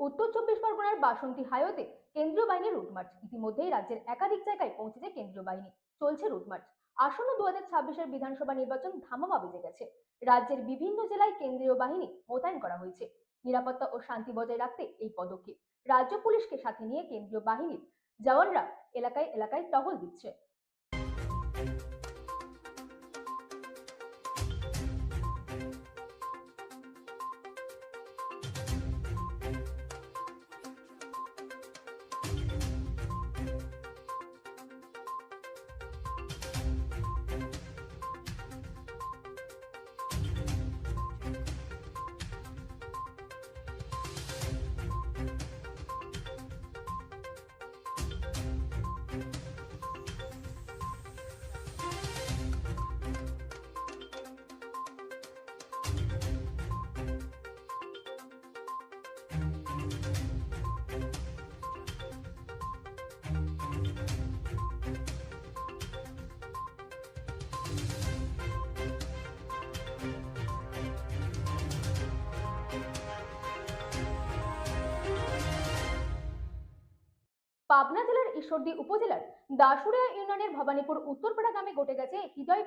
উত্তর চব্বিশ পরগনার বাসন্তী হাইওয়েতে কেন্দ্রীয় বাহিনীর রুট মার্চ। ইতিমধ্যেই রাজ্যের একাধিক জায়গায় পৌঁছেছে কেন্দ্রীয় বাহিনী। চলছে রুট মার্চ। আসন্ন 2026-এর বিধানসভা নির্বাচন ধামামা বেজে গেছে। রাজ্যের বিভিন্ন জেলায় কেন্দ্রীয় বাহিনী মোতায়েন করা হয়েছে। নিরাপত্তা ও শান্তি বজায় রাখতে এই পদক্ষেপ। রাজ্য পুলিশকে সাথে নিয়ে কেন্দ্রীয় বাহিনীর জওয়ানরা এলাকায় এলাকায় টহল দিচ্ছে। পাবনা জেলার ঈশ্বরদী উপজেলার দাসুরিয়া ইউনিয়নের ভবানীপুর উত্তরপাড়া গ্রামে ঘটে গেছে হৃদয়